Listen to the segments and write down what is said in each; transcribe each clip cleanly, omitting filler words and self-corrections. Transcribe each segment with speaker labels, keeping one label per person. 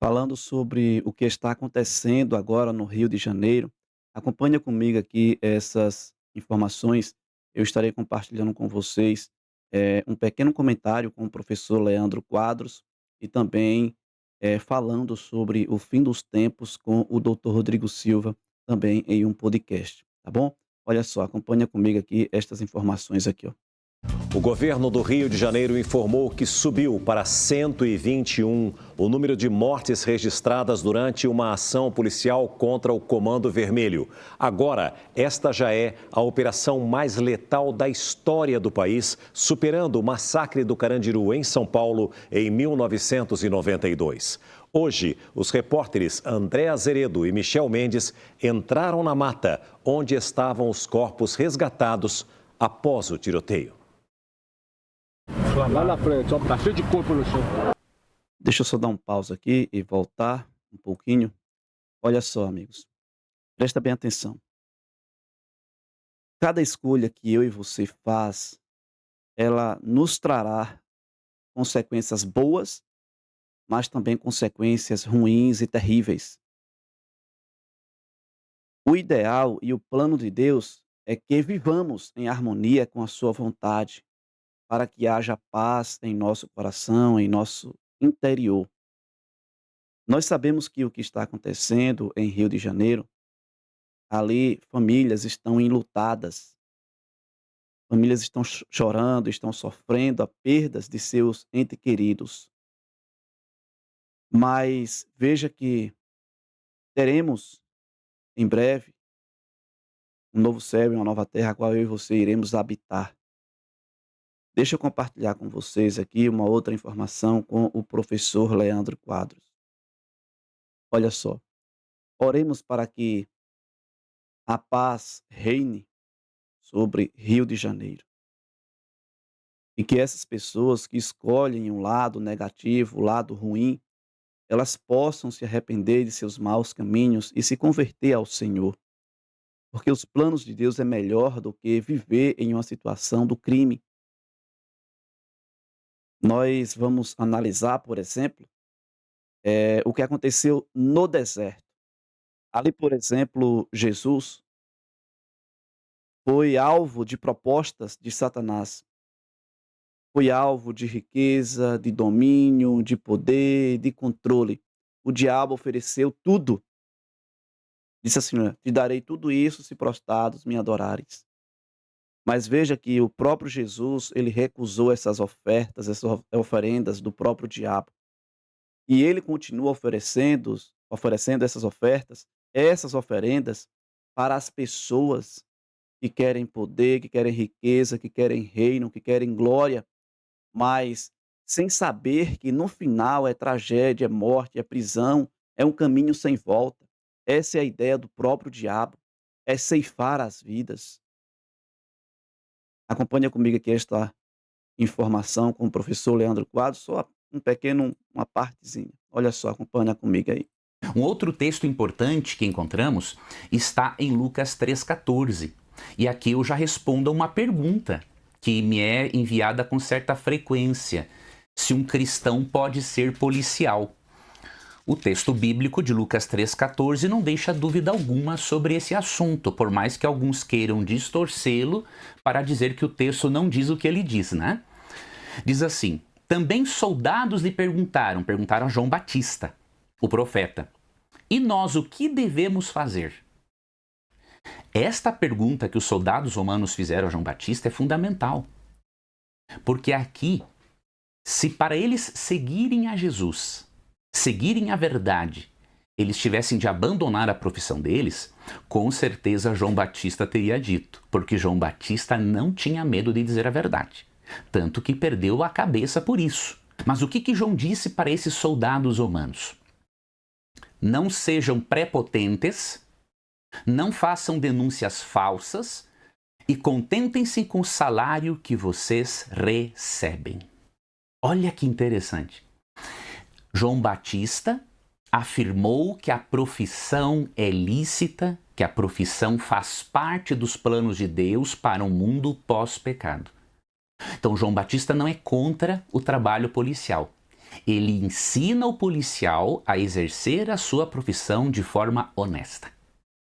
Speaker 1: Falando sobre o que está acontecendo agora no Rio de Janeiro, acompanha comigo aqui essas informações. Eu estarei compartilhando com vocês um pequeno comentário com o professor Leandro Quadros e também falando sobre o fim dos tempos com o Dr. Rodrigo Silva, também em um podcast, tá bom? Olha só, acompanha comigo aqui estas informações aqui, ó.
Speaker 2: O governo do Rio de Janeiro informou que subiu para 121 o número de mortes registradas durante uma ação policial contra o Comando Vermelho. Agora, esta já é a operação mais letal da história do país, superando o massacre do Carandiru em São Paulo em 1992. Hoje, os repórteres André Azeredo e Michel Mendes entraram na mata, onde estavam os corpos resgatados após o tiroteio.
Speaker 3: Lá na frente, ó, tá cheio de corpo no chão.
Speaker 1: Deixa eu só dar um pause aqui e voltar um pouquinho. Olha só, amigos, presta bem atenção. Cada escolha que eu e você faz, ela nos trará consequências boas, mas também consequências ruins e terríveis. O ideal e o plano de Deus é que vivamos em harmonia com a sua vontade, para que haja paz em nosso coração, em nosso interior. Nós sabemos que o que está acontecendo em Rio de Janeiro, ali famílias estão enlutadas, famílias estão chorando, estão sofrendo a perdas de seus entes queridos. Mas veja que teremos em breve um novo céu e uma nova terra, a qual eu e você iremos habitar. Deixa eu compartilhar com vocês aqui uma outra informação com o professor Leandro Quadros. Olha só, oremos para que a paz reine sobre Rio de Janeiro e que essas pessoas que escolhem um lado negativo, o lado ruim, elas possam se arrepender de seus maus caminhos e se converter ao Senhor. Porque os planos de Deus é melhor do que viver em uma situação do crime. Nós vamos analisar, por exemplo, o que aconteceu no deserto. Ali, por exemplo, Jesus foi alvo de propostas de Satanás. Foi alvo de riqueza, de domínio, de poder, de controle. O diabo ofereceu tudo. Disse assim: "Olha, te darei tudo isso se prostrados me adorares". Mas veja que o próprio Jesus, ele recusou essas ofertas, essas oferendas do próprio diabo. E ele continua oferecendo essas oferendas para as pessoas que querem poder, que querem riqueza, que querem reino, que querem glória, mas sem saber que no final é tragédia, é morte, é prisão, é um caminho sem volta. Essa é a ideia do próprio diabo, é ceifar as vidas. Acompanha comigo aqui esta informação com o professor Leandro Quadros, só uma partezinha. Olha só, acompanha comigo aí.
Speaker 4: Um outro texto importante que encontramos está em Lucas 3,14. E aqui eu já respondo a uma pergunta que me é enviada com certa frequência: se um cristão pode ser policial. O texto bíblico de Lucas 3,14 não deixa dúvida alguma sobre esse assunto, por mais que alguns queiram distorcê-lo para dizer que o texto não diz o que ele diz, né? Diz assim: também soldados lhe perguntaram a João Batista, o profeta, e nós o que devemos fazer? Esta pergunta que os soldados romanos fizeram a João Batista é fundamental. Porque aqui, se para eles seguirem a Jesus, seguirem a verdade, eles tivessem de abandonar a profissão deles, com certeza João Batista teria dito, porque João Batista não tinha medo de dizer a verdade. Tanto que perdeu a cabeça por isso. Mas o que João disse para esses soldados romanos? Não sejam prepotentes, não façam denúncias falsas e contentem-se com o salário que vocês recebem. Olha que interessante. João Batista afirmou que a profissão é lícita, que a profissão faz parte dos planos de Deus para um mundo pós-pecado. Então, João Batista não é contra o trabalho policial. Ele ensina o policial a exercer a sua profissão de forma honesta.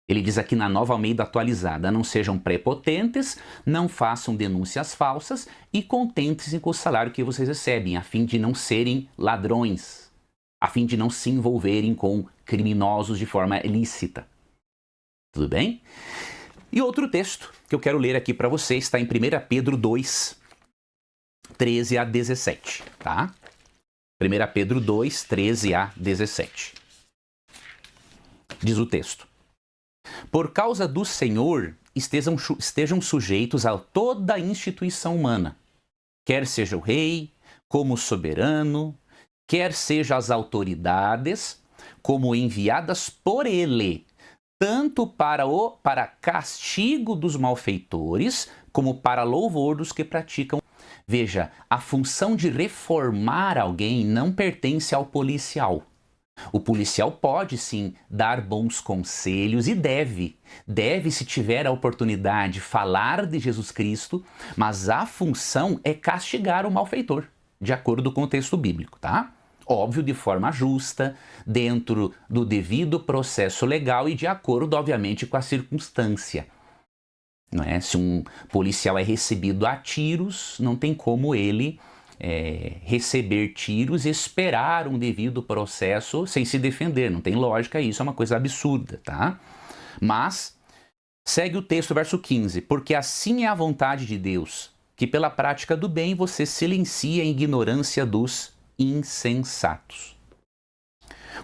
Speaker 4: Ele diz aqui na Nova Almeida atualizada: não sejam prepotentes, não façam denúncias falsas e contentem-se com o salário que vocês recebem, a fim de não serem ladrões, a fim de não se envolverem com criminosos de forma ilícita. Tudo bem? E outro texto que eu quero ler aqui para você está em 1 Pedro 2, 13 a 17, tá? 1 Pedro 2, 13 a 17. Diz o texto: por causa do Senhor, estejam sujeitos a toda a instituição humana, quer seja o rei, como soberano, quer seja as autoridades, como enviadas por ele, tanto para castigo dos malfeitores, como para louvor dos que praticam. Veja, a função de reformar alguém não pertence ao policial. O policial pode sim dar bons conselhos e deve, se tiver a oportunidade, falar de Jesus Cristo, mas a função é castigar o malfeitor, de acordo com o texto bíblico, tá? Óbvio, de forma justa, dentro do devido processo legal e de acordo, obviamente, com a circunstância. Não é? Se um policial é recebido a tiros, não tem como ele receber tiros e esperar um devido processo sem se defender. Não tem lógica, isso é uma coisa absurda, tá? Mas, segue o texto, verso 15. Porque assim é a vontade de Deus, que pela prática do bem você silencia a ignorância dos insensatos.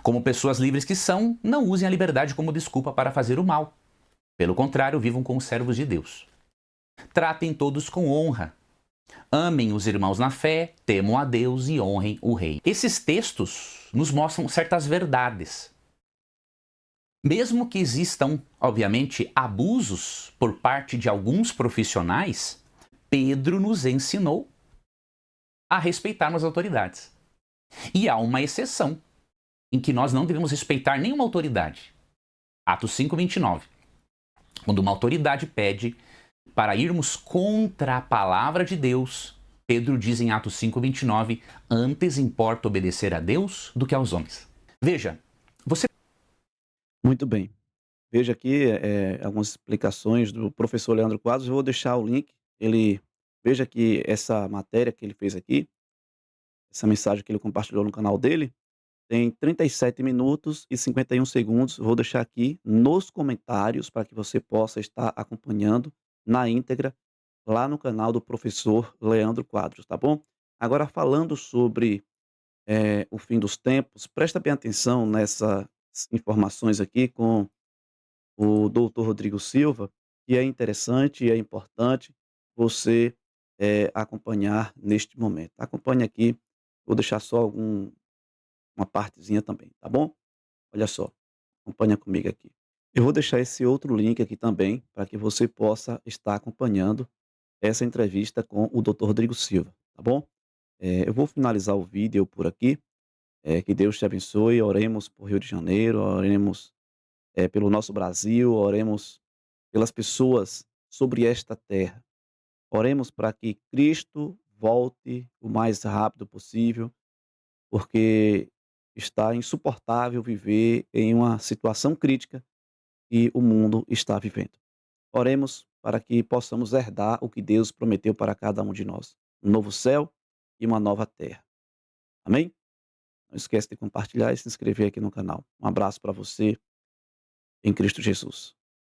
Speaker 4: Como pessoas livres que são, não usem a liberdade como desculpa para fazer o mal. Pelo contrário, vivam como servos de Deus. Tratem todos com honra. Amem os irmãos na fé, temam a Deus e honrem o rei. Esses textos nos mostram certas verdades. Mesmo que existam, obviamente, abusos por parte de alguns profissionais, Pedro nos ensinou a respeitarmos as autoridades. E há uma exceção, em que nós não devemos respeitar nenhuma autoridade. Atos 5:29. Quando uma autoridade pede para irmos contra a palavra de Deus, Pedro diz em Atos 5:29, antes importa obedecer a Deus do que aos homens. Veja, você...
Speaker 1: Muito bem. Veja aqui algumas explicações do professor Leandro Quadros. Eu vou deixar o link. Veja que essa matéria que ele fez aqui, essa mensagem que ele compartilhou no canal dele, tem 37 minutos e 51 segundos. Vou deixar aqui nos comentários para que você possa estar acompanhando na íntegra lá no canal do professor Leandro Quadros, tá bom? Agora, falando sobre o fim dos tempos, presta bem atenção nessas informações aqui com o doutor Rodrigo Silva, e é interessante e é importante você acompanhar neste momento. Acompanhe aqui, vou deixar só uma partezinha também, tá bom? Olha só, acompanha comigo aqui. Eu vou deixar esse outro link aqui também, para que você possa estar acompanhando essa entrevista com o doutor Rodrigo Silva, tá bom? Eu vou finalizar o vídeo por aqui. Que Deus te abençoe. Oremos por Rio de Janeiro, oremos pelo nosso Brasil, oremos pelas pessoas sobre esta terra. Oremos para que Cristo volte o mais rápido possível, porque está insuportável viver em uma situação crítica que o mundo está vivendo. Oremos para que possamos herdar o que Deus prometeu para cada um de nós: um novo céu e uma nova terra. Amém? Não esquece de compartilhar e se inscrever aqui no canal. Um abraço para você em Cristo Jesus.